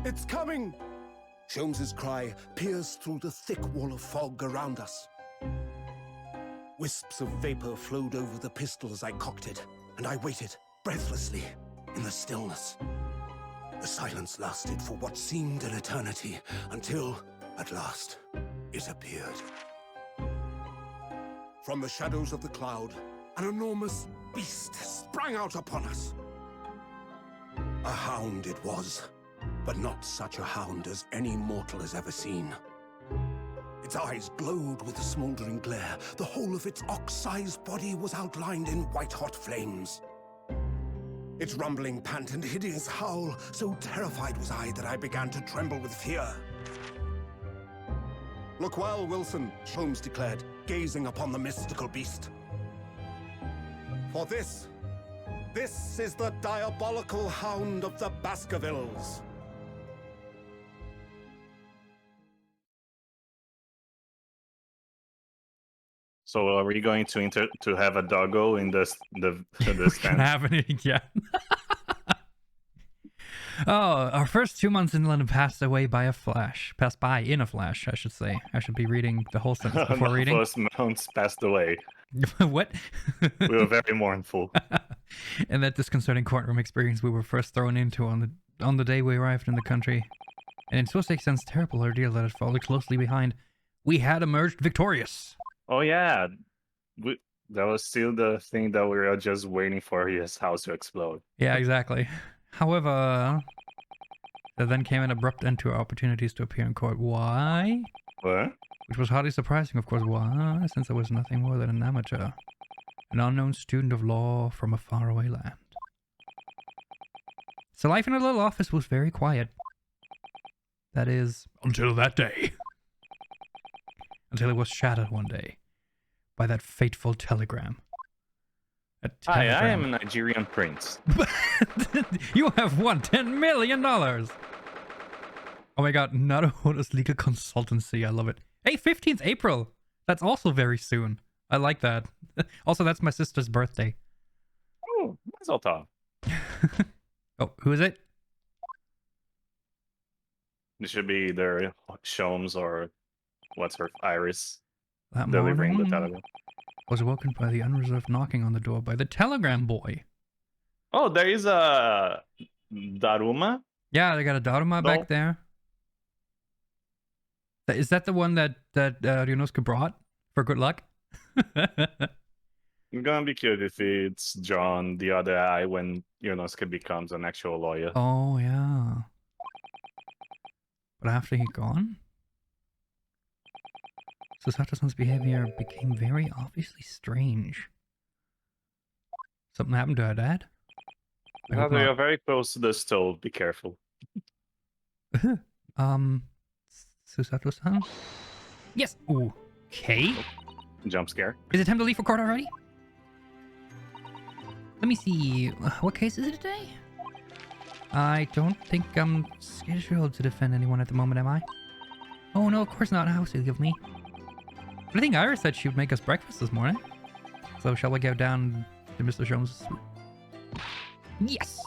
It's coming! Sholmes' cry pierced through the thick wall of fog around us. Wisps of vapor flowed over the pistol as I cocked it, and I waited, breathlessly, in the stillness. The silence lasted for what seemed an eternity, until, at last, it appeared. From the shadows of the cloud, an enormous beast sprang out upon us. A hound it was, but not such a hound as any mortal has ever seen. Its eyes glowed with a smoldering glare. The whole of its ox-sized body was outlined in white-hot flames. Its rumbling pant and hideous howl, so terrified was I that I began to tremble with fear. "Look well, Wilson," Sholmes declared, gazing upon the mystical beast. "For this is the diabolical hound of the Baskervilles." So are we going to have a doggo in this stand? Haven't it yet? Oh, our first 2 months in London passed in a flash, I should say. I should be reading the whole sentence before reading. First months passed away. What? We were very mournful. And that disconcerting courtroom experience we were first thrown into on the day we arrived in the country. And in Sussex terrible ordeal that had followed closely behind, we had emerged victorious. Oh yeah, that was still the thing that we were just waiting for his house to explode. Yeah, exactly. However, there then came an abrupt end to our opportunities to appear in court. Why? What? Which was hardly surprising, of course. Why? Since I was nothing more than an amateur. An unknown student of law from a faraway land. So life in a little office was very quiet. That is, until that day. Until it was shattered one day by that fateful telegram. Hi, I am a Nigerian prince. You have won $10 million! Oh my god, Naruhodo's legal consultancy. I love it. Hey, 15th April! That's also very soon. I like that. Also, that's my sister's birthday. Oh, that's all top. Oh, who is it? It should be either Sholmes or what's her Iris That delivering morning, the telegram. was woken by the unreserved knocking on the door by the telegram boy. Oh, there is a Daruma. Yeah, they got a Dharma back there. Is that the one that Ryunosuke brought for good luck? I'm gonna be curious if it's John the other eye when Yonosuke becomes an actual lawyer. Oh yeah. But after he gone? Susato-san's behavior became very obviously strange. Something happened to her dad? Now they are very close to the stove. Be careful. Susato-san? Yes! Okay. Jump scare. Is it time to leave for court already? Let me see. What case is it today? I don't think I'm scheduled to defend anyone at the moment, am I? Oh no, of course not. How silly of me. But I think Iris said she would make us breakfast this morning. So shall we go down to Mr. Sholmes' suite? Yes!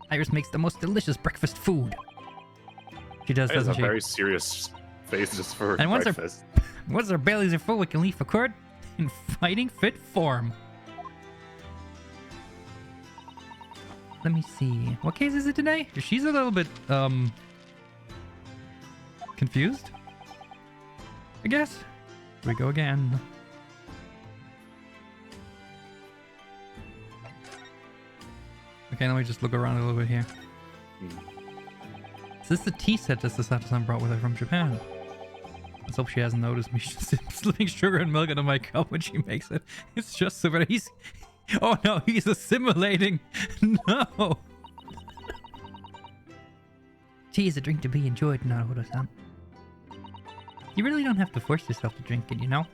Iris makes the most delicious breakfast food. She does, doesn't she? A very serious face just for breakfast. Once our bellies are full, we can leave for court in fighting fit form. Let me see. What case is it today? She's a little bit, confused, I guess. Here we go again. Okay, let me just look around a little bit here. Is this the tea set that Susato-san brought with her from Japan? Let's hope she hasn't noticed me slipping sugar and milk into my cup when she makes it. It's just so bad. Oh no, he's assimilating. No. Tea is a drink to be enjoyed, Naruhodo-san. You really don't have to force yourself to drink it, you know?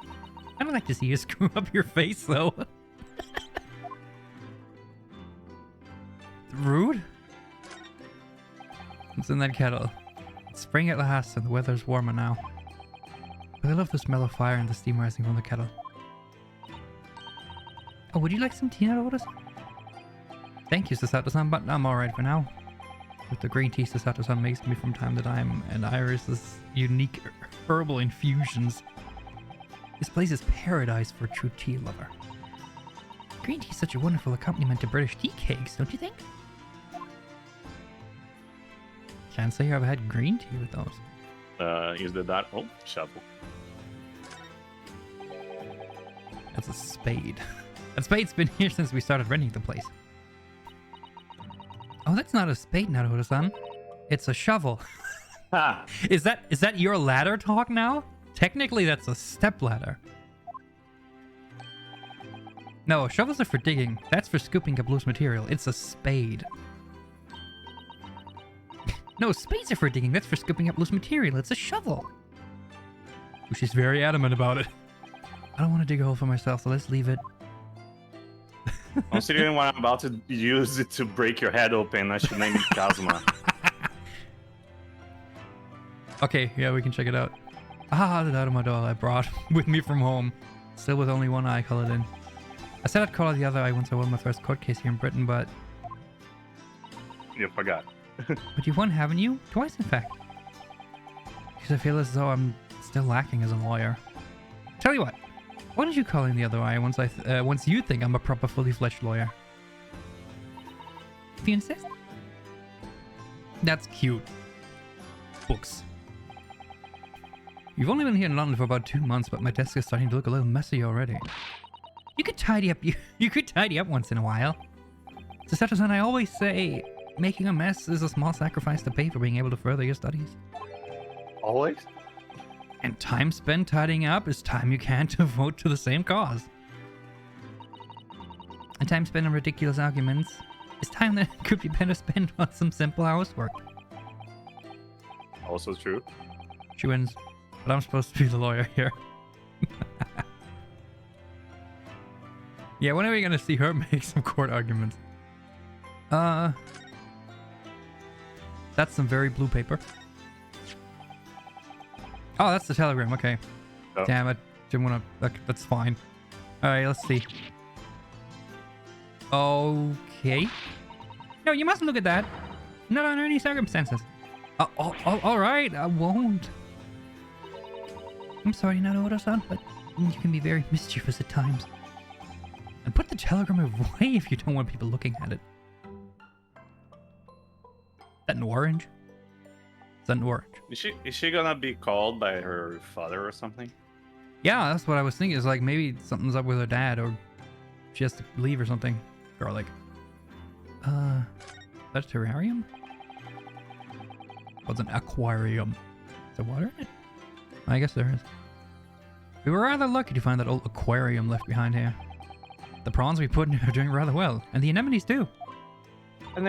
I don't like to see you screw up your face, though. Rude? What's in that kettle? It's spring at last, and the weather's warmer now. But I love the smell of fire and the steam rising from the kettle. Oh, would you like some tea, Naruhodo-san? Thank you, Susato-san, but I'm alright for now. with the green tea Sasato-san makes me from time to time, and Iris's unique herbal infusions. This place is paradise for a true tea lover. Green tea is such a wonderful accompaniment to British tea cakes, don't you think? Can't say I've had green tea with those. Is that oh, shovel. That's a spade. That spade's been here since we started renting the place. Oh, that's not a spade, Naruto-san. It's a shovel. Ah, Is that your ladder talk now? Technically, that's a step ladder. No, shovels are for digging. That's for scooping up loose material. It's a spade. No, spades are for digging. That's for scooping up loose material. It's a shovel. She's very adamant about it. I don't want to dig a hole for myself, so let's leave it. considering what I'm about to use it to break your head open, I should name it Kazuma. Okay, yeah, we can check it out. Ah, the Dharma doll I brought with me from home. Still with only one eye colored in. I said I'd color the other eye once I won my first court case here in Britain, but... You forgot. But you've won, haven't you? Twice, in fact. Because I feel as though I'm still lacking as a lawyer. Tell you what, why don't you call in the other eye once you think I'm a proper fully fledged lawyer? If you insist. That's cute. Books. You've only been here in London for about 2 months, but my desk is starting to look a little messy already. You could tidy up. You could tidy up once in a while. Sasato-san, I always say, making a mess is a small sacrifice to pay for being able to further your studies. Always? And time spent tidying up is time you can't devote to the same cause. And time spent on ridiculous arguments is time that could be better spent on some simple housework. Also true. She wins, but I'm supposed to be the lawyer here. Yeah, when are we gonna see her make some court arguments? That's some very blue paper. Oh, that's the telegram. Okay. Oh. Damn it. Didn't want to... That's fine. Alright, let's see. Okay. No, you mustn't look at that. Not under any circumstances. Alright, I won't. I'm sorry, Naruto-san, but you can be very mischievous at times. And put the telegram away if you don't want people looking at it. Is that an orange? Is that an orange? Is she gonna be called by her father or something? Yeah, that's what I was thinking. Is like maybe something's up with her dad, or she has to leave or something. Or like, that's a terrarium? What's an aquarium? Is there water in it? I guess there is. We were rather lucky to find that old aquarium left behind here. The prawns we put in are doing rather well, and the anemones too. It's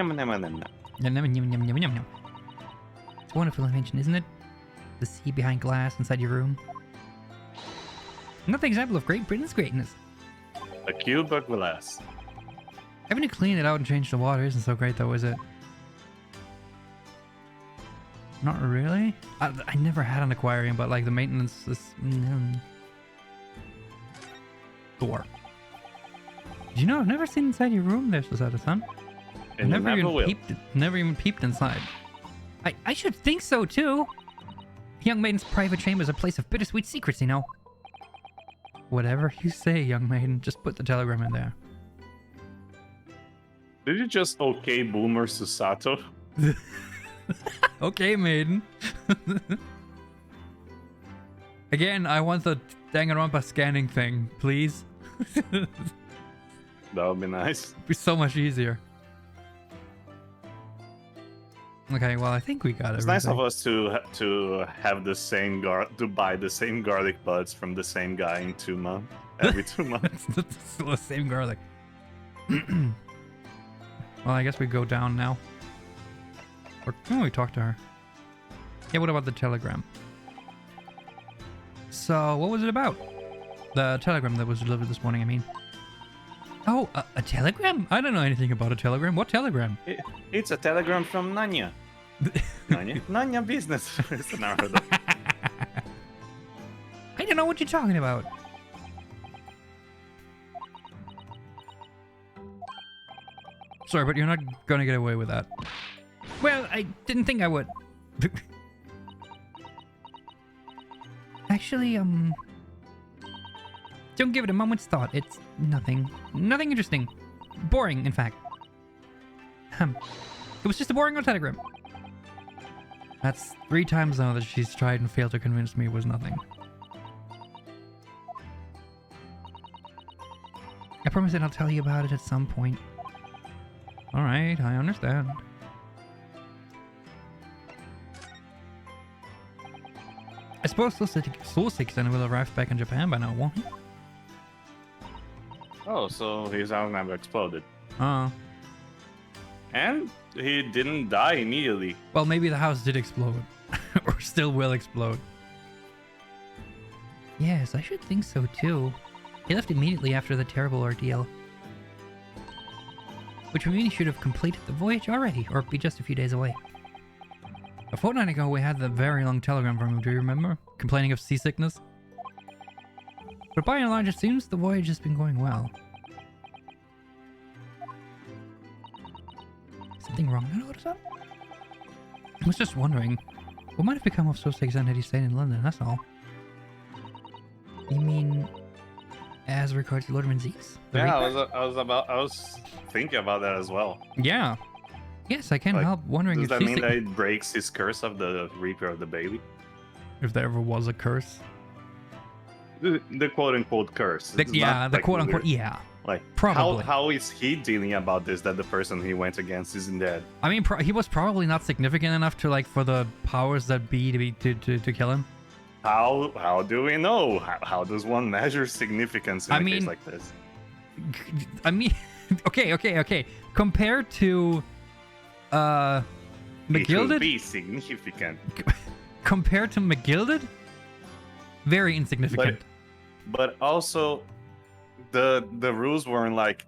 a wonderful invention, isn't it? The sea behind glass inside your room. Another example of Great Britain's greatness. A cube of glass. Having to clean it out and change the water isn't so great though, is it? Not really. I never had an aquarium, but like the maintenance is... Door. Do you know, I've never seen inside your room there, Sasato-san. And you never will. Never even peeped inside. I should think so too. Young maiden's private chamber is a place of bittersweet secrets, you know. Whatever you say, young maiden. Just put the telegram in there. Did you just okay Boomer Susato? Okay, maiden. Again, I want the Danganronpa scanning thing, please. That would be nice. It'd be so much easier. Okay, well, I think we got it. It's nice of us to have the same to buy the same garlic buds from the same guy in 2 months. Every 2 months. It's still the same garlic. Well, I guess we go down now. Or can we talk to her? Yeah, what about the telegram? So, what was it about? The telegram that was delivered this morning, I mean. Oh, a telegram? I don't know anything about a telegram. What telegram? It's a telegram from Nanya. Nanya business. It's an hour. I don't know what you're talking about. Sorry, but you're not gonna get away with that. Well, I didn't think I would. Actually, don't give it a moment's thought. It's nothing. Nothing interesting. Boring, in fact. It was just a boring old telegram. That's 3 times now that she's tried and failed to convince me it was nothing. I promise that I'll tell you about it at some point. Alright, I understand. I suppose Soul Six then will arrive back in Japan by now, won't he? Oh, so his house never exploded. Uh. And he didn't die immediately. Well, maybe the house did explode. Or still will explode. Yes, I should think so too. He left immediately after the terrible ordeal. Which would mean he should have completed the voyage already, or be just a few days away. A fortnight ago we had the very long telegram from him, do you remember? Complaining of seasickness? But by and large it seems the voyage has been going well. Something wrong? I know what's up. I was just wondering, what might have become of Sussex-san had he stayed in London, that's all. You mean, as regards to Lord Zeke's? Yeah, I was thinking about that as well. Yeah. Yes, I can't help wondering does if that mean that it breaks his curse of the Reaper of the Baby? If there ever was a curse. The quote-unquote curse. Yeah, the quote-unquote, yeah. Like, probably. How is he dealing about this, that the person he went against isn't dead? I mean, he was probably not significant enough to, like, for the powers that be to kill him. How do we know? How does one measure significance in a case like this? I mean, okay. Compared to, McGilded? It will be significant. Compared to McGilded? Very insignificant. But also, the rules weren't like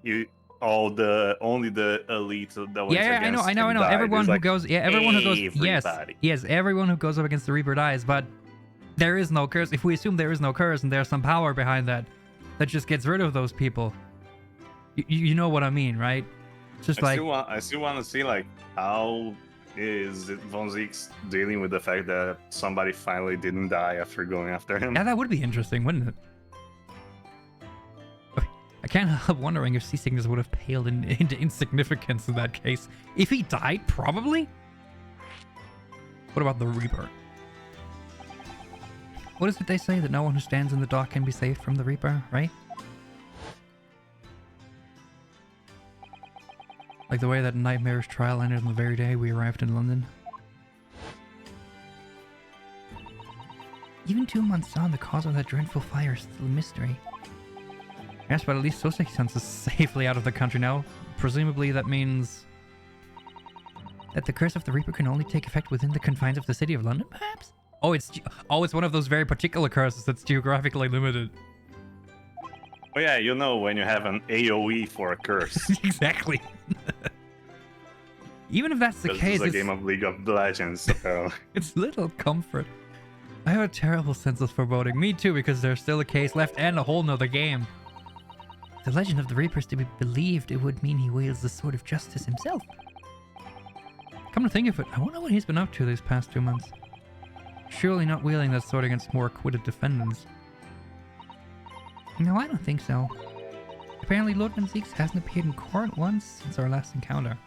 only the elite that went against I know. died. Everyone who goes, everyone who goes, yes, everyone who goes up against the Reaper dies. But there is no curse. If we assume there is no curse and there's some power behind that just gets rid of those people, you know what I mean, right? It's just I still want to see like how is Von Zeke's dealing with the fact that somebody finally didn't die after going after him. Yeah, that would be interesting, wouldn't it? I can't help wondering if seasickness would have paled into insignificance in that case. If he died, probably? What about the Reaper? What is it they say? That no one who stands in the dock can be saved from the Reaper, right? Like the way that nightmarish trial ended on the very day we arrived in London. Even 2 months on, the cause of that dreadful fire is still a mystery. Yes, but at least Sussex-san is safely out of the country now. Presumably that means that the curse of the Reaper can only take effect within the confines of the city of London, perhaps? Oh, it's one of those very particular curses that's geographically limited. Oh yeah, you know when you have an AoE for a curse. Exactly. Even if that's the case, it's a game of League of Legends. So. It's little comfort. I have a terrible sense of foreboding. Me too, because there's still a case left and a whole nother game. If the legend of the Reaper is to be believed, it would mean he wields the sword of justice himself. Come to think of it, I wonder what he's been up to these past 2 months. Surely not wielding that sword against more acquitted defendants. No, I don't think so. Apparently Lord Van Zeeks hasn't appeared in court once since our last encounter.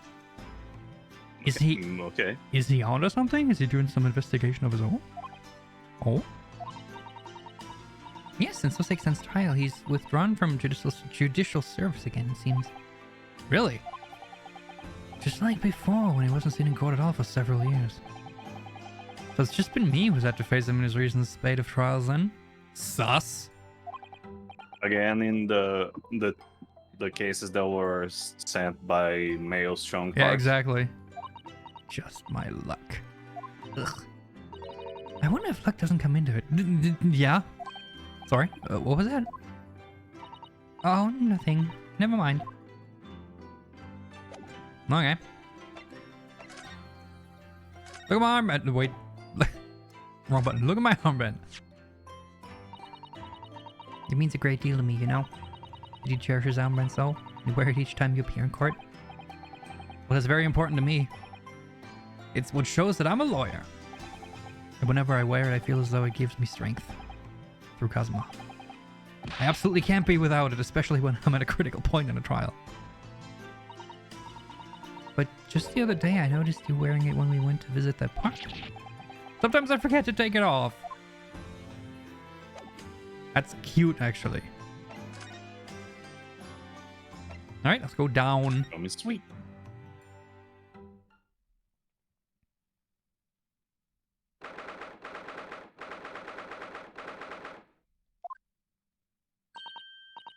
Is he... Okay. Is he onto something? Is he doing some investigation of his own? Oh? Yes, since Sussex-san's trial, he's withdrawn from judicial service again, it seems. Really? Just like before, when he wasn't seen in court at all for several years. So it's just been me who's had to face him in his recent spate of trials then? Sus? Again, in the cases that were sent by mail strong cards. Yeah, exactly. Just my luck. Ugh. I wonder if luck doesn't come into it. Yeah? Sorry, what was that? Oh, nothing. Never mind. Okay. Look at my armband. Wait. Wrong button. Look at my armband. It means a great deal to me, you know? Did you cherish his armband so? You wear it each time you appear in court? Well, it's very important to me. It's what shows that I'm a lawyer. And whenever I wear it, I feel as though it gives me strength. Through Kazuma. I absolutely can't be without it, especially when I'm at a critical point in a trial. But just the other day, I noticed you wearing it when we went to visit that park. Sometimes I forget to take it off. That's cute, actually. Alright, let's go down. Oh, Miss Sweet.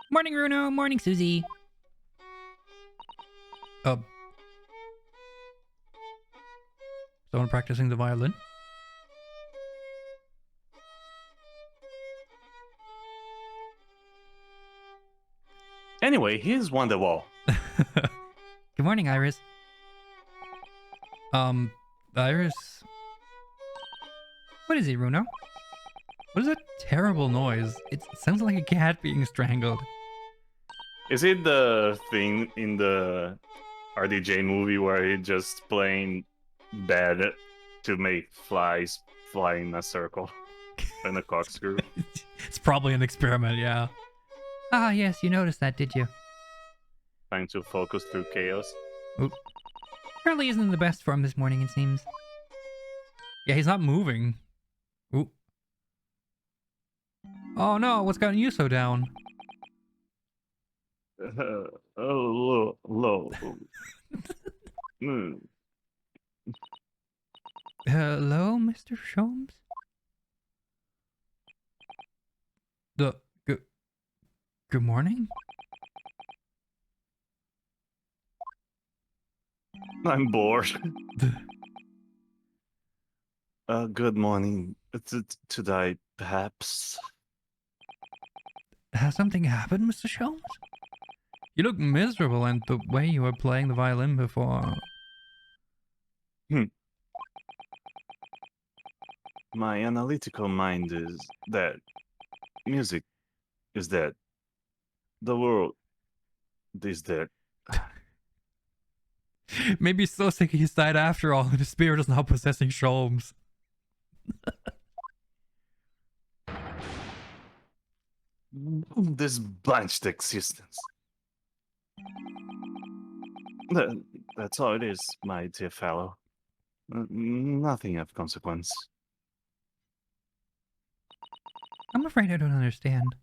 Morning, Runo. Morning, Susie. Someone practicing the violin? Anyway, here's Wonderwall. Good morning, Iris. Iris? What is it, Runo? What is that terrible noise? It sounds like a cat being strangled. Is it the thing in the RDJ movie where he just playing bad to make flies fly in a circle in a corkscrew? It's probably an experiment, yeah. Ah, yes, you noticed that, did you? Trying to focus through chaos. Oop. Charlie isn't in the best form this morning, it seems. Yeah, he's not moving. Ooh. Oh no, what's gotten you so down? Low. Hello, Mr. Sholmes? Good morning? I'm bored. Good morning. Today, perhaps. Has something happened, Mr. Sholmes? You look miserable, and the way you were playing the violin before. My analytical mind is that music is dead. The world is dead. Maybe so sick he's died after all, and his spirit is now possessing Sholmes. This blanched existence. That's all it is, my dear fellow. Nothing of consequence. I'm afraid I don't understand.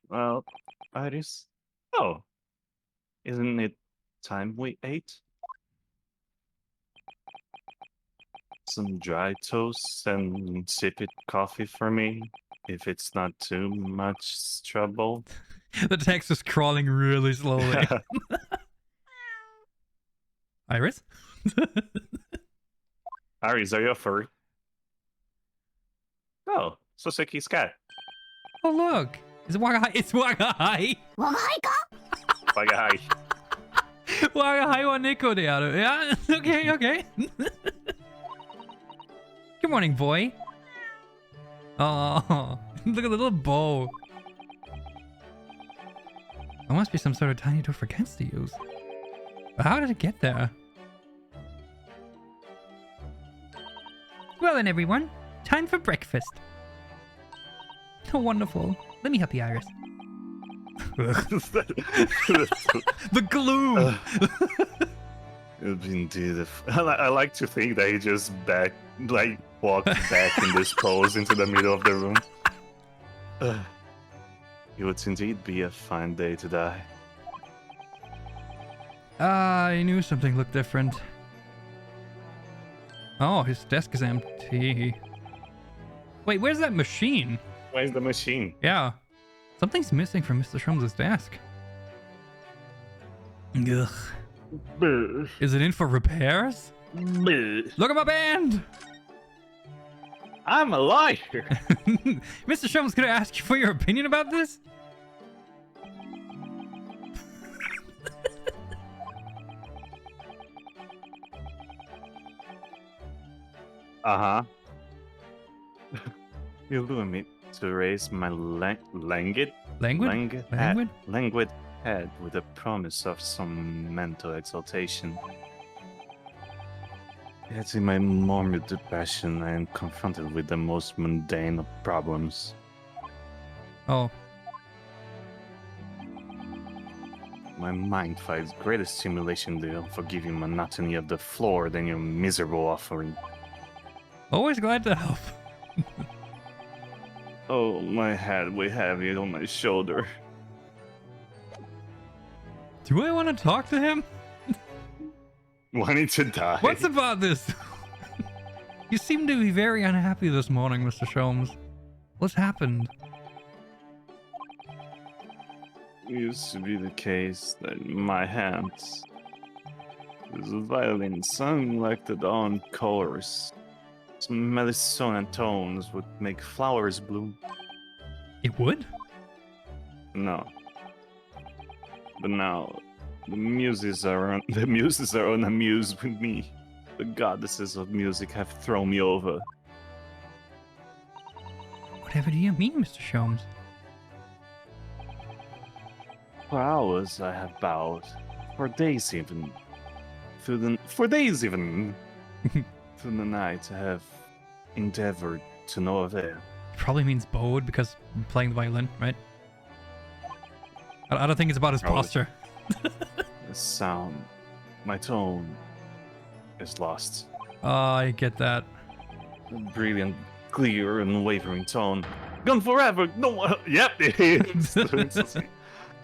Well, Iris. Oh, isn't it time we ate? Some dry toast and insipid coffee for me, if it's not too much trouble. The text is crawling really slowly. Iris? Iris, are you a furry? Oh, Soseki's cat. Oh look! It's Wagahai! It's Wagahai! Wagahai. Wagahai wa neko de aru. Yeah, okay. Good morning, boy. Oh, look at the little bow. There must be some sort of tiny door for cats to use. But how did it get there? Well then, everyone. Time for breakfast. Oh, wonderful. Let me help you, Iris. The glue! Indeed. I like to think that he just walked back in this pose into the middle of the room. It would indeed be a fine day to die. I knew something looked different. Oh, his desk is empty. Wait, where's that machine? Where's the machine? Yeah. Something's missing from Mr. Sholmes' desk. Ugh. Is it in for repairs? Look at my band! I'm a liar! Mr. Sholmes, could I ask you for your opinion about this? Uh-huh. You lure me to raise my languid head with a promise of some mental exaltation. Yet in my morbid depression, I am confronted with the most mundane of problems. Oh, My mind finds greater stimulation in the unforgiving monotony of the floor than your miserable offering. always glad to help. Oh, my head weighs heavy on my shoulder. Do I want to talk to him? Wanting to die. What's about this? You seem to be very unhappy this morning, Mr. Sholmes. What's happened? It used to be the case that in my hands, there's a violin sung like the dawn colors. Some melissona tones would make flowers bloom. It would? No. But now, the muses are unamused with me. The goddesses of music have thrown me over. Whatever do you mean, Mr. Sholmes? For hours I have bowed, for days even, through the night I have endeavored to no avail. Probably means bowed because I'm playing the violin, right? I don't think it's about his Probably. posture. The sound, my tone, is lost. Oh, I get that. A brilliant, clear, and unwavering tone. Gone forever, no one. Yep, it is.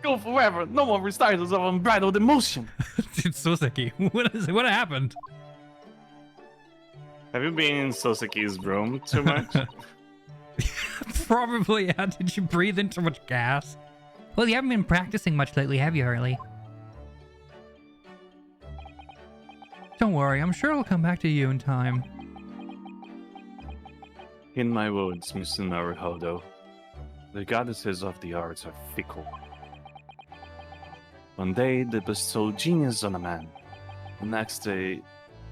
Go forever, no more recitals of unbridled emotion. It's Soseki. What happened? Have you been in Soseki's room too much? Probably, yeah. Did you breathe in too much gas? Well, you haven't been practicing much lately, have you, Harley? Don't worry, I'm sure it'll come back to you in time. In my words, Mr. Naruhodo, the goddesses of the arts are fickle. One day they bestow genius on a man, the next day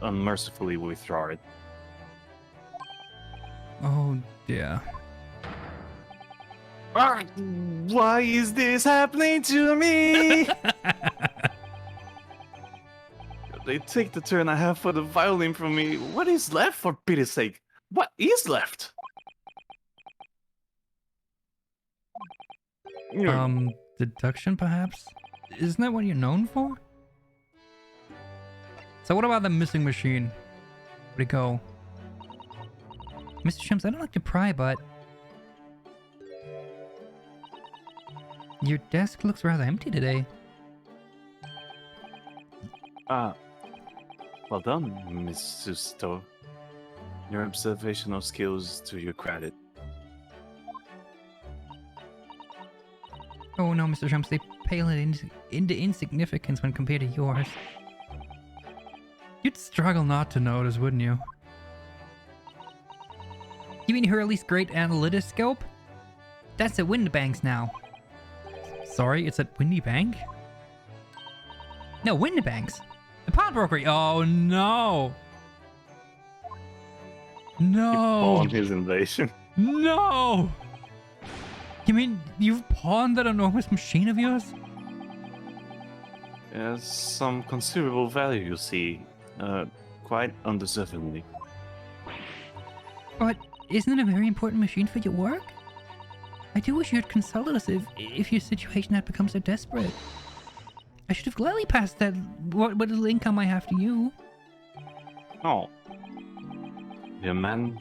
unmercifully withdraw it. Oh, dear. Why is this happening to me? They take the turn I have for the violin from me. What is left, for pity's sake? What is left? Deduction, perhaps? Isn't that what you're known for? So what about the missing machine? Where'd it go? Mr. Sholmes, I don't like to pry, but... your desk looks rather empty today. Well done, Miss Susto. Your observational skills to your credit. Oh no, Mr. Sholmes, they pale into insignificance when compared to yours. You'd struggle not to notice, wouldn't you? You mean Hurley's great analytoscope? That's at Windibank's now. Sorry, it's at Windy Bank? No, Windibank's. The pawnbrokery. Oh no! No! On his invasion. No! You mean you've pawned that enormous machine of yours? Has some considerable value, you see. Quite undeservingly. But isn't it a very important machine for your work? I do wish you had consulted us if your situation had become so desperate. I should have gladly passed that what little income I have to you. Oh. Dear man,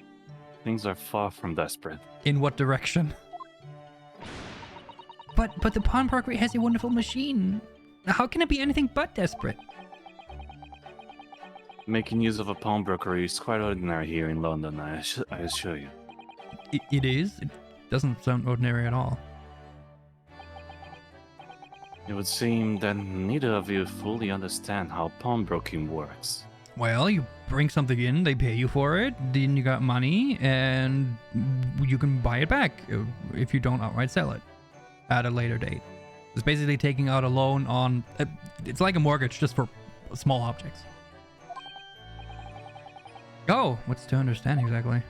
things are far from desperate. In what direction? But the pawnbrokery has a wonderful machine. How can it be anything but desperate? Making use of a pawnbrokery is quite ordinary here in London, I assure you. It is? It doesn't sound ordinary at all. It would seem that neither of you fully understand how pawnbroking works. Well, you bring something in, they pay you for it, then you got money, and you can buy it back if you don't outright sell it at a later date. It's basically taking out a loan on... it's like a mortgage, just for small objects. Oh, what's to understand exactly?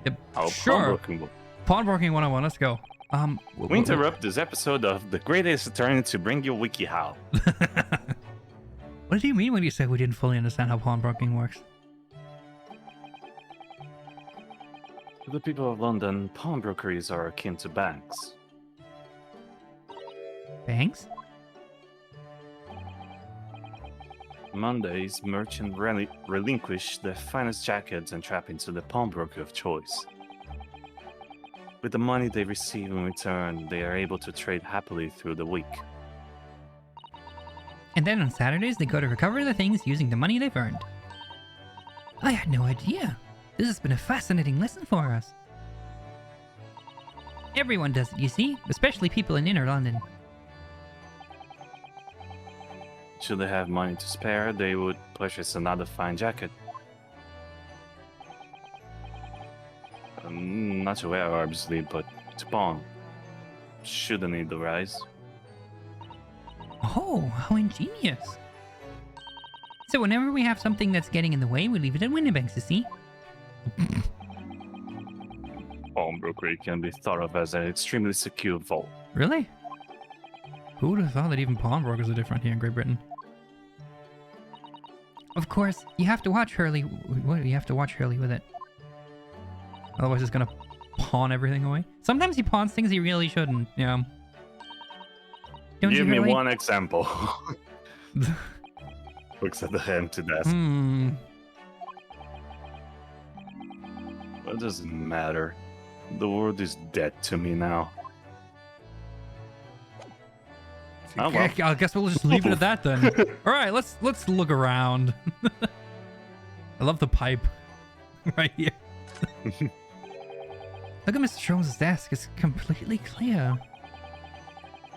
Yep, How sure. pawnbroking works. Pawnbroking 101, let's go. We interrupt this episode of The Greatest Attorney to bring you WikiHow. What do you mean when you say we didn't fully understand how pawnbroking works? To the people of London, pawnbrokeries are akin to banks. Banks? Mondays, merchants relinquish their finest jackets and trap into the pawnbroker of choice. With the money they receive in return, they are able to trade happily through the week. And then on Saturdays, they go to recover the things using the money they've earned. I had no idea. This has been a fascinating lesson for us. Everyone does it, you see, especially people in inner London. Should they have money to spare, they would purchase another fine jacket. Not to wear, obviously, but to pawn. Shouldn't need the rise. Oh, how ingenious. So whenever we have something that's getting in the way, we leave it at Windibanks, you see? Pawnbrokery can be thought of as an extremely secure vault. Really? Who would have thought that even pawnbrokers are different here in Great Britain? Of course, you have to watch Hurley. What? You have to watch Hurley with it. Otherwise, it's gonna pawn everything away. Sometimes he pawns things he really shouldn't. Yeah. Don't Give you, me Hurley? one example. Looks at the empty desk. What does it matter? The world is dead to me now. Oh, well. I guess we'll just leave it at that then. All right, let's look around. I love the pipe right here. Look at Mr. Sholmes' desk. It's completely clear.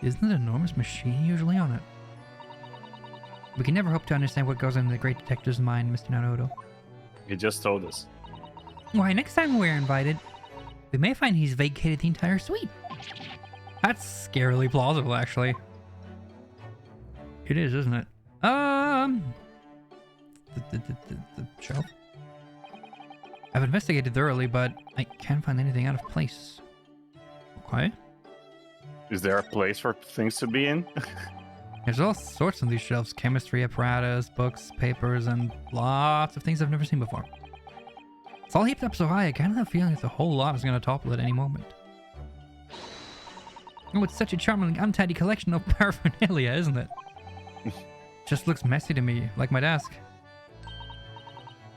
Isn't it an enormous machine usually on it? We can never hope to understand what goes on in the great detective's mind, Mr. Naruto. He just told us. Why, next time we're invited, we may find he's vacated the entire suite. That's scarily plausible, actually. It is, isn't it? The shelf. I've investigated thoroughly, but I can't find anything out of place. Okay. Is there a place for things to be in? There's all sorts on these shelves. Chemistry apparatus, books, papers, and lots of things I've never seen before. It's all heaped up so high, I kind of have a feeling that a whole lot is going to topple at any moment. Oh, it's such a charming, untidy collection of paraphernalia, isn't it? Just looks messy to me, like my desk.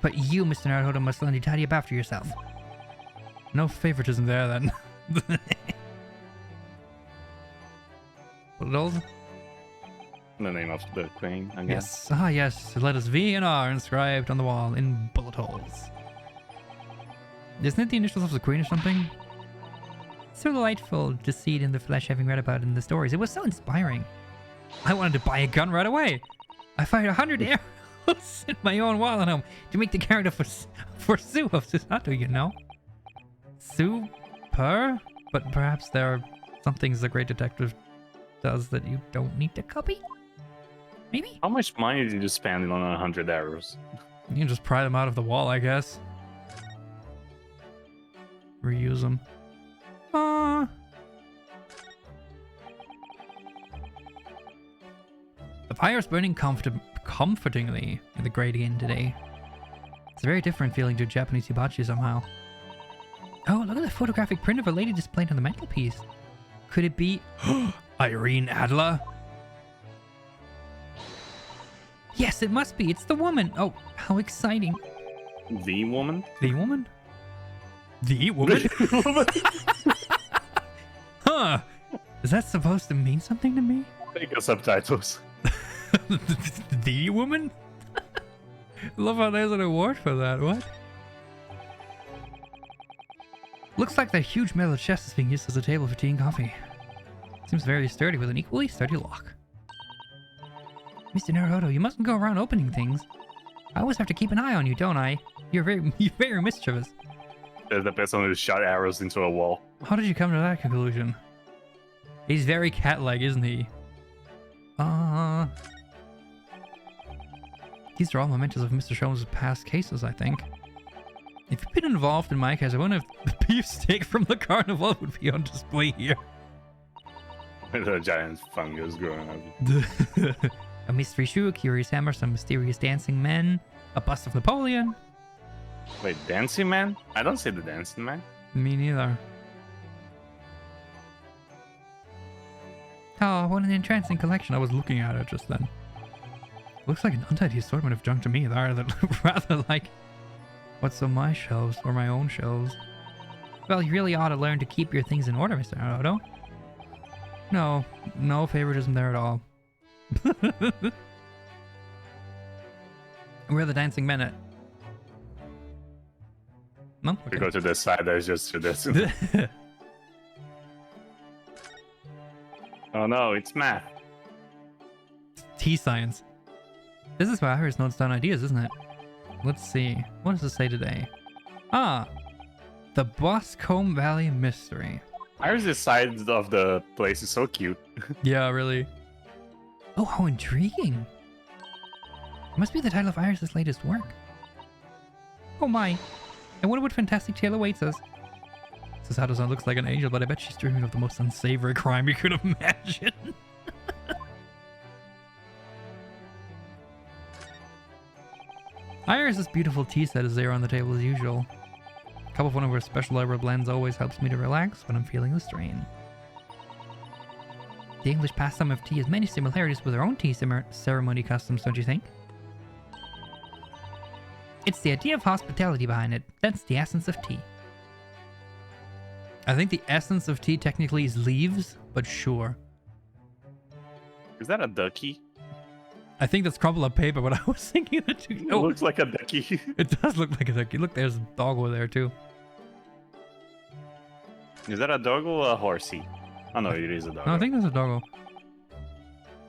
But you, Mr. Naruto, must learn to tidy up after yourself. No favoritism there, then. What else? The name of the queen, I guess. Yes. Ah, yes. Letters V and R inscribed on the wall in bullet holes. Isn't it the initials of the queen or something? So delightful to see it in the flesh, having read about it in the stories. It was so inspiring. I wanted to buy a gun right away. I fired 100 arrows in my own wall at home to make the character for Sue of Susato, you know? Super? But perhaps there are some things the great detective does that you don't need to copy? Maybe? How much money did you spend on 100 arrows? You can just pry them out of the wall, I guess. Reuse them. The fire is burning comfortingly in the Great Inn today. It's a very different feeling to Japanese hibachi somehow. Oh, look at the photographic print of a lady displayed on the mantelpiece. Could it be Irene Adler? Yes, it must be. It's the woman. Oh, how exciting. The woman? The woman? The woman? Huh. Is that supposed to mean something to me? Take the subtitles. The woman? Love how there's an award for that. What? Looks like that huge metal chest is being used as a table for tea and coffee. Seems very sturdy with an equally sturdy lock. Mr. Naruto, you mustn't go around opening things. I always have to keep an eye on you, don't I? You're very mischievous. The person who shot arrows into a wall. How did you come to that conclusion? He's very cat-like, isn't he? These are all mementos of Mr. Sholmes' past cases, I think. If you've been involved in my case, I wonder if the beefsteak from the carnival would be on display here. With a giant fungus growing up. A mystery shoe, a curious hammer, some mysterious dancing men, a bust of Napoleon. Wait, Dancing Man? I don't see the Dancing Man. Me neither. Oh, what an entrancing collection. I was looking at it just then. Looks like an untidy assortment of junk to me, rather like what's on my shelves or my own shelves. Well, you really ought to learn to keep your things in order, Mr. Naruto. No favoritism there at all. Where are the dancing men at? No? Okay. We go to this side, there's just to this. Oh no, it's math. Tea science. This is why Iris notes down ideas, isn't it? Let's see. What does it say today? Ah! The Boscombe Valley Mystery. Iris' side of the place is so cute. Yeah, really. Oh, how intriguing. It must be the title of Iris' latest work. Oh my. I wonder what fantastic tale awaits us. Susato-san looks like an angel, but I bet she's dreaming of the most unsavory crime you could imagine. Iris' beautiful tea set is there on the table as usual. A cup of one of her special herb blends always helps me to relax when I'm feeling the strain. The English pastime of tea has many similarities with our own tea ceremony customs, don't you think? It's the idea of hospitality behind it. That's the essence of tea. I think the essence of tea technically is leaves, but sure. Is that a ducky? I think that's crumpled up paper, but I was thinking that too. It looks like a ducky. It does look like a ducky. Look, there's a dog over there too. Is that a dog or a horsey? Oh no, it is a dog. No, I think there's a doggo.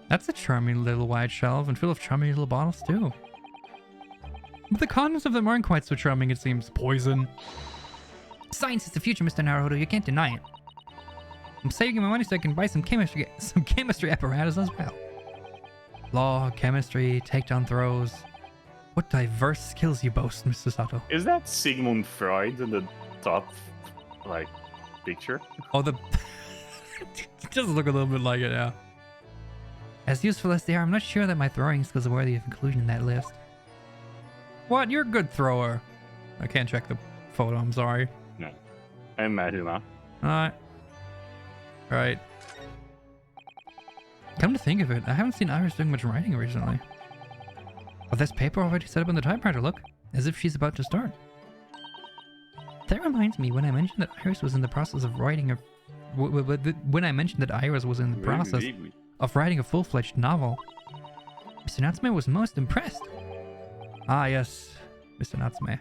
That's a charming little wide shelf and full of charming little bottles too. But the contents of them aren't quite so charming, it seems. Poison. Science is the future, Mr. Naruto. You can't deny it. I'm saving my money so I can buy some chemistry apparatus as well. Law, chemistry, takedown throws. What diverse skills you boast, Mr. Sato. Is that Sigmund Freud in the top, like, picture? Oh, the... Just look a little bit like it, yeah. As useful as they are, I'm not sure that my throwing skills are worthy of inclusion in that list. What? You're a good thrower. I can't check the photo, I'm sorry. No. I imagine not. Alright. Come to think of it, I haven't seen Iris doing much writing recently. Oh, there's paper already set up in the typewriter, look. As if she's about to start. That reminds me, when I mentioned that Iris was in the process of writing a... When I mentioned that Iris was in the process of writing a full-fledged novel, Mr. Natsume was most impressed. Ah, yes, Mr. Natsume.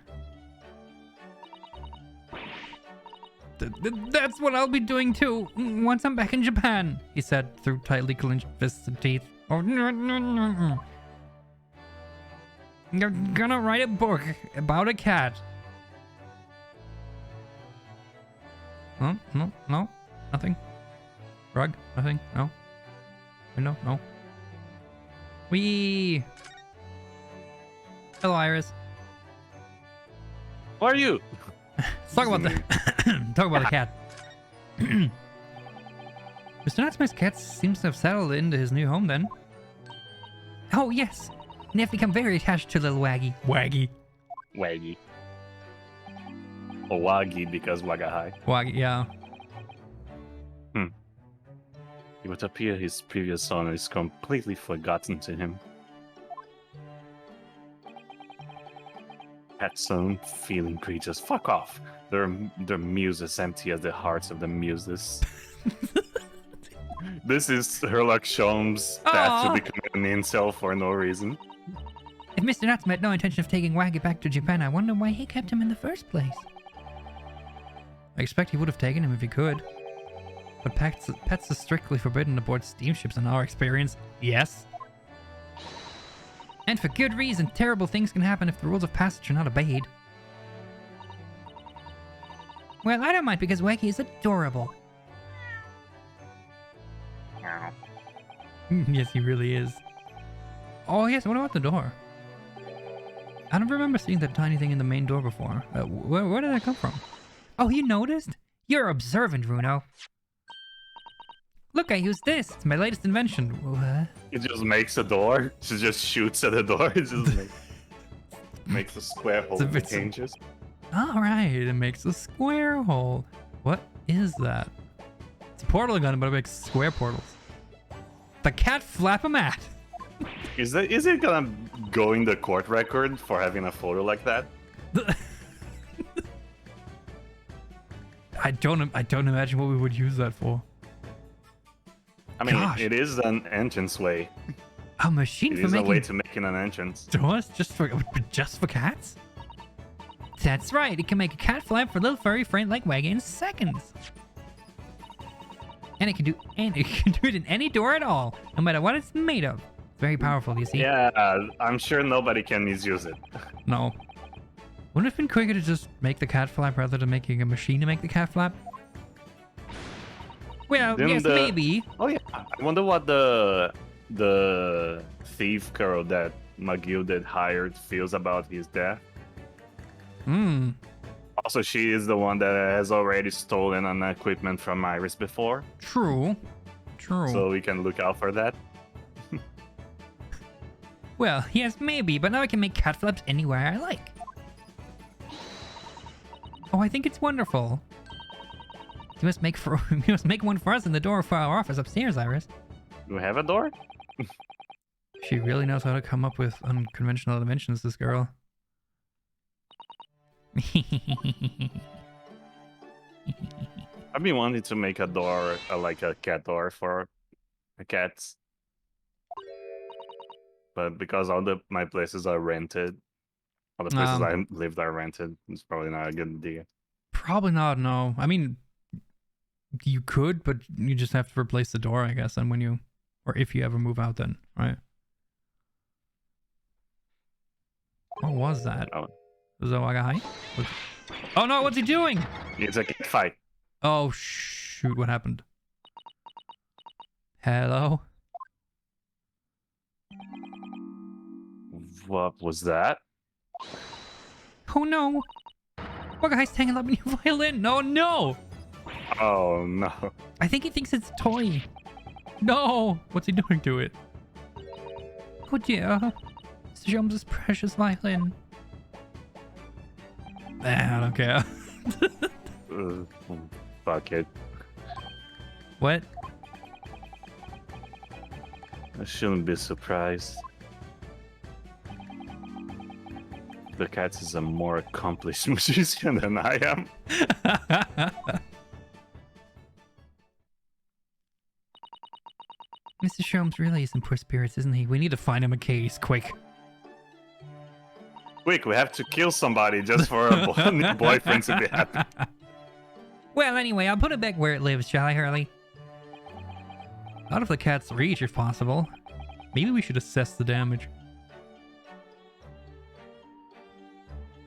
That's what I'll be doing too, once I'm back in Japan, he said through tightly clenched fists and teeth. Oh, no. You're gonna write a book about a cat. Oh, no, nothing. Rug, nothing, no. Window, no. Whee! Hello, Iris. Who are you? Let's talk about the cat. Mr. Natsume's cat seems to have settled into his new home then. Oh, yes. And they've become very attached to little Waggy. Waggy. Or Waggy because Waga High. Waggy, yeah. It would appear his previous owner is completely forgotten to him. Pets own feeling creatures. Fuck off. Their muses empty as the hearts of the muses. This is Herlock Sholmes' path to becoming an incel for no reason. If Mr. Natsume had no intention of taking Waggy back to Japan, I wonder why he kept him in the first place. I expect he would have taken him if he could. But pets are strictly forbidden aboard steamships in our experience. Yes. And for good reason. Terrible things can happen if the rules of passage are not obeyed. Well, I don't mind because Waggy is adorable. Yes, he really is. Oh, yes, what about the door? I don't remember seeing that tiny thing in the main door before. Where did that come from? Oh, you noticed? You're observant, Runo. Look, I used this. It's my latest invention. What? It just makes a door. She just shoots at the door. It just makes a square hole a and bit- changes. All right, it makes a square hole. What is that? It's a portal gun, but it makes square portals. The cat flap-o-mat. Is it gonna go in the court record for having a photo like that? I don't imagine what we would use that for. I mean, Gosh. it is an entranceway. A machine It for is a way making to making an entrance. doors just for cats? That's right. It can make a cat flap for a little furry friend-like wagon in seconds. And it can do it in any door at all, no matter what it's made of. Very powerful, you see? Yeah, I'm sure nobody can misuse it. No. Wouldn't it have been quicker to just make the cat flap rather than making a machine to make the cat flap? Well, Didn't yes, maybe. Oh yeah, I wonder what the thief girl that McGill hired feels about his death. Hmm. Also, she is the one that has already stolen an equipment from Iris before, True. True. so we can look out for that. Well, yes, maybe, but now I can make cat flaps anywhere I like. Oh, I think it's wonderful. You must make one for us in the door for our office upstairs, Iris. Do we have a door? She really knows how to come up with unconventional inventions, this girl. I've been wanting to make a door, like a cat door for the cats. But because my places are rented, all the places I lived are rented, it's probably not a good idea. Probably not, no. I mean, you could, but you just have to replace the door, I guess, and when you, or if you ever move out then, right? What was that? Oh. Zoagai? Oh no, what's he doing? It's a cat fight. Oh shoot, what happened? Hello? What was that? Oh no! What guy's tangled up in your violin? No, no! Oh no. I think he thinks it's a toy. No! What's he doing to it? Oh dear. Mr. Sholmes' precious violin. I don't care. Fuck it. What? I shouldn't be surprised. The cat is a more accomplished musician than I am. Mr. Sholmes really is in poor spirits, isn't he? We need to find him a case, quick. Quick, we have to kill somebody just for a new boyfriend to be happy. Well, anyway, I'll put it back where it lives, shall I, Hurley? Out of the cat's reach, if possible. Maybe we should assess the damage.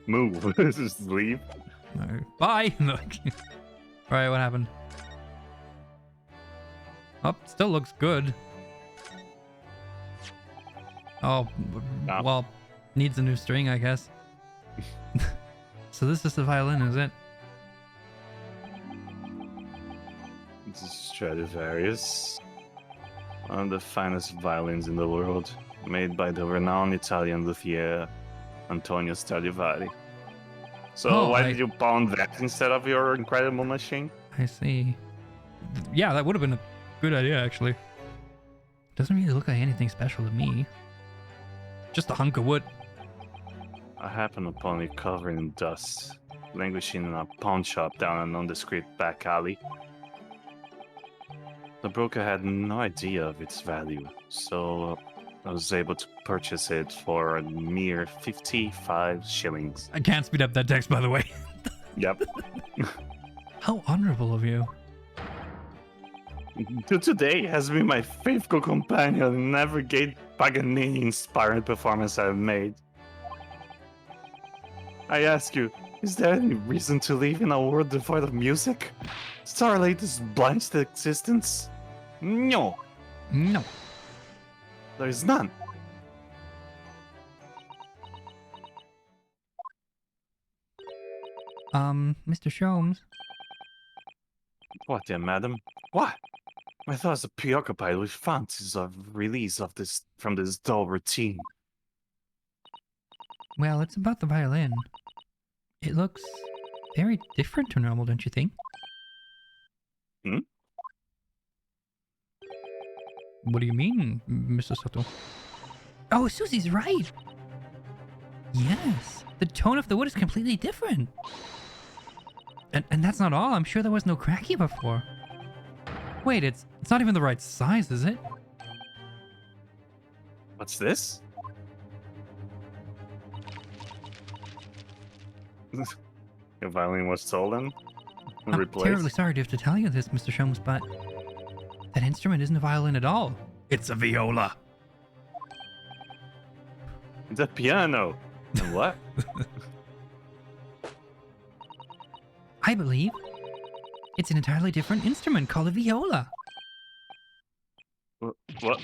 Move. Just leave. No. Bye! Alright, what happened? Oh, still looks good. Oh, No. well, needs a new string, I guess. So this is the violin, is it? This is Stradivarius. One of the finest violins in the world, made by the renowned Italian luthier Antonio Stradivari. So Oh, why did you pound that instead of your incredible machine? I see. Yeah, that would have been a good idea, actually. Doesn't really look like anything special to me. Just a hunk of wood. I happened upon it covered in dust, languishing in a pawn shop down an indiscreet back alley. The broker had no idea of its value, so I was able to purchase it for a mere 55 shillings. I can't speed up that text, by the way. Yep. How honorable of you. Till today has been my faithful companion in every great Paganini-inspired performance I've made. I ask you, is there any reason to live in a world devoid of music? Starlight is blind to existence? No, No. there is none. Mr. Sholmes. What, dear madam? What? My thoughts are preoccupied with fantasies of release of this from this dull routine. Well, it's about the violin. It looks very different to normal, don't you think? Hmm? What do you mean, Mr. Soto? Oh, Susie's right! Yes, the tone of the wood is completely different. And that's not all. I'm sure there was no crack here before. Wait, it's not even the right size, is it? What's this? Your violin was stolen? I'm Replaced? terribly sorry to have to tell you this, Mr. Sholmes, but that instrument isn't a violin at all. It's a viola. It's a piano. And what? I believe it's an entirely different instrument called a viola. What?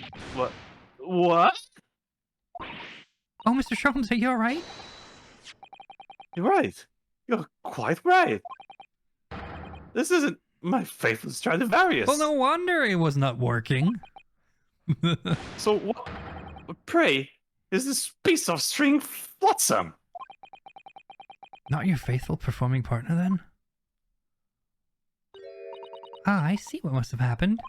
What? Oh, Mr. Sholmes, are you alright? You're right. You're quite right. This isn't my faithful Stradivarius. Well, no wonder it was not working. So what, pray, is this piece of string flotsam? Not your faithful performing partner, then? Ah, I see what must have happened.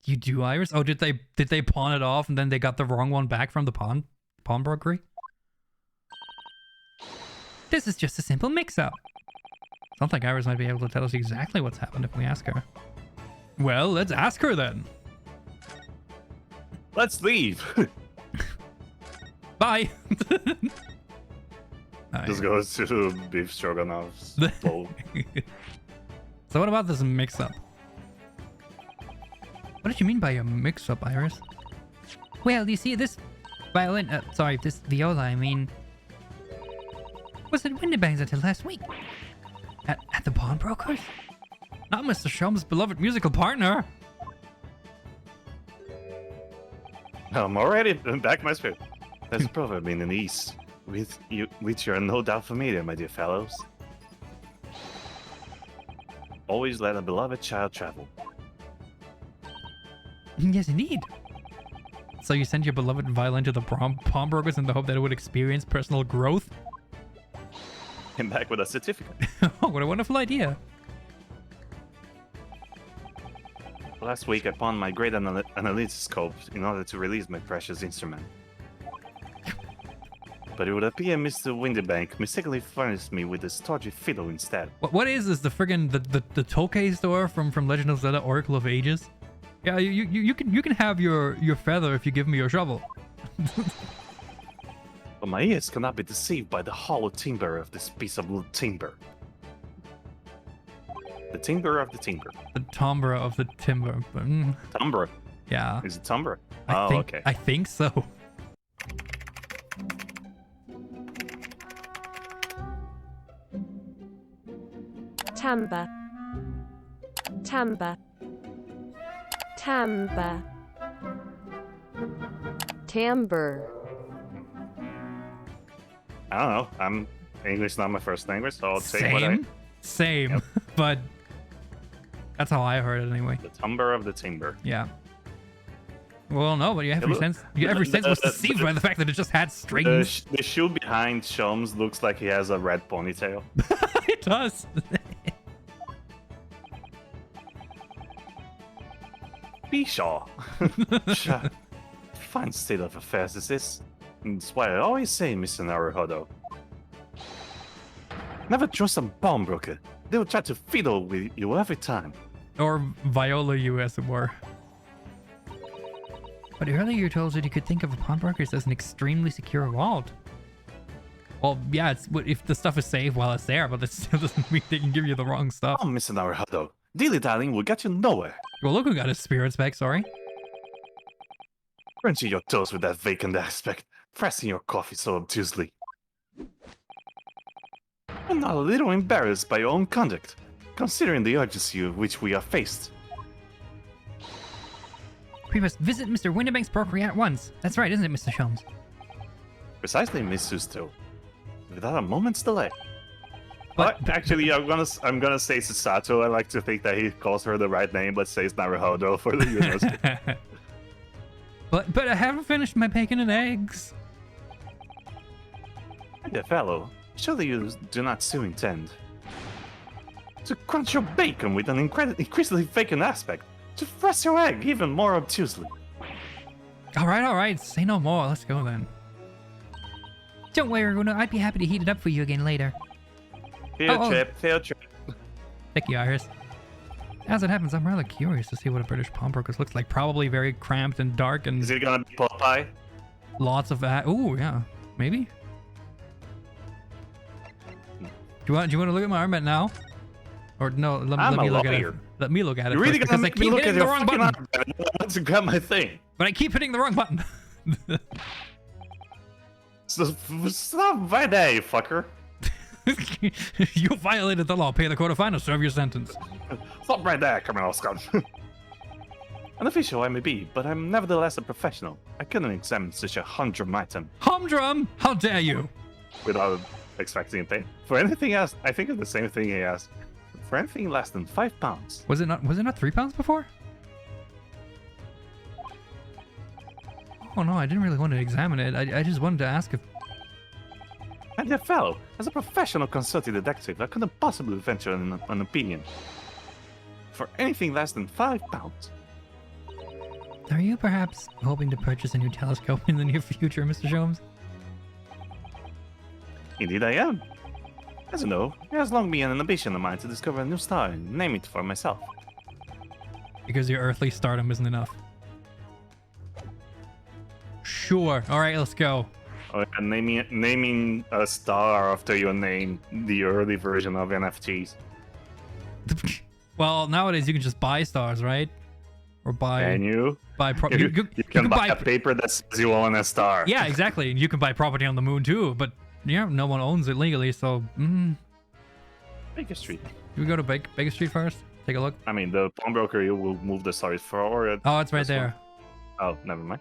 You do, Iris? Oh, did they pawn it off and then they got the wrong one back from the pawnbrokery? This is just a simple mix-up. Sounds like Iris might be able to tell us exactly what's happened if we ask her. Well, let's ask her then. Let's leave. Bye. This goes to beef stroganoff's bowl. So what about this mix-up? What did you mean by a mix-up, Iris? Well, you see, this violin... sorry, this viola, I mean... was at Windibangs until last week. At the pawnbrokers? Not Mr. Sholmes' beloved musical partner. I'm already back, my spirit. There's a proverb in the East, with which you are no doubt familiar, my dear fellows. Always let a beloved child travel. Yes, indeed. So you send your beloved violin to the pawnbrokers in the hope that it would experience personal growth? Came back with a certificate. Oh, what a wonderful idea. Last week I pawned my great analytoscope in order to release my precious instrument. But it would appear Mr. Windibank mistakenly furnished me with a stodgy fiddle instead. What is this? The friggin' the Tolkien store from Legend of Zelda Oracle of Ages? Yeah, you can have your feather if you give me your shovel. But my ears cannot be deceived by the hollow timbre of this piece of timber. The timbre of the timber. The timbre of the timber. Timbre? Yeah. Is it timbre? Okay. I think so. Timbre. Timbre. Timbre. Timbre. I don't know. English is not my first language, so I'll take what I... Same. Yep. But that's how I heard it anyway. The timbre of the timber. Yeah. Well, no, but every sense was deceived by the fact that it just had strings. The shoe behind Sholmes looks like he has a red ponytail. It does. Bishaw. Shar. Fine state of affairs is this. That's why I always say, Mr. Naruhodo. Never trust a pawnbroker. They will try to fiddle with you every time. Or viola you, as it were. But earlier you told us that you could think of pawnbrokers as an extremely secure vault. Well, yeah, it's if the stuff is safe while it's there, but that still doesn't mean they can give you the wrong stuff. Oh, Mr. Naruhodo. Dilly-dallying will get you nowhere. Well, look who got his spirits back, sorry. Crunching your toes with that vacant aspect, pressing your coffee so obtusely. I'm not a little embarrassed by your own conduct, considering the urgency with which we are faced. We must visit Mr. Windibank's brokery at once. That's right, isn't it, Mr. Sholmes? Precisely, Miss Susto. Without a moment's delay. But Actually, I'm gonna say Susato. I like to think that he calls her the right name, but says Naruhodo for the Unos. but I haven't finished my bacon and eggs. Dear fellow, surely you do not still intend to crunch your bacon with an increasingly vacant aspect, to thrust your egg even more obtusely. All right. Say no more. Let's go then. Don't worry, Runa. I'd be happy to heat it up for you again later. Field trip. Thank you, Iris. As it happens, I'm rather curious to see what a British pawnbroker's looks like. Probably very cramped and dark and Is it gonna be pot pie? lots of that. Ooh, yeah. Maybe? Do you want to look at my armband now? Or no, let me look at it. Let me look at it You're really first, gonna because I make me keep look at hitting your the wrong fucking button. armband. I want to grab my thing. But I keep hitting the wrong button. Stop right there, you fucker. You violated the law. Pay the quarterfinal. Serve your sentence. Stop right there, criminal scum. An official I may be, but I'm nevertheless a professional. I couldn't examine such a humdrum item Humdrum! How dare you? without expecting a thing. For anything else, I think it's the same thing he asked. For anything less than £5. Was it not £3 before? Oh no, I didn't really want to examine it. I just wanted to ask if... And dear fellow, as a professional consulting detective, I couldn't possibly venture an opinion. For anything less than £5. Are you perhaps hoping to purchase a new telescope in the near future, Mr. Sholmes? Indeed I am. As you know, it has long been an ambition of mine to discover a new star and name it for myself. Because your earthly stardom isn't enough. Sure. Alright, let's go. Oh, and naming a star after your name, the early version of NFTs. Well, nowadays you can just buy stars, right? Or buy... Can you? You can buy a paper that says you own a star. Yeah, exactly. And you can buy property on the moon too, but yeah, no one owns it legally, so... Baker Street. Should we go to Baker Street first? Take a look. I mean, the pawnbroker will move the stars forward. Oh, it's right This one. there. Oh, never mind.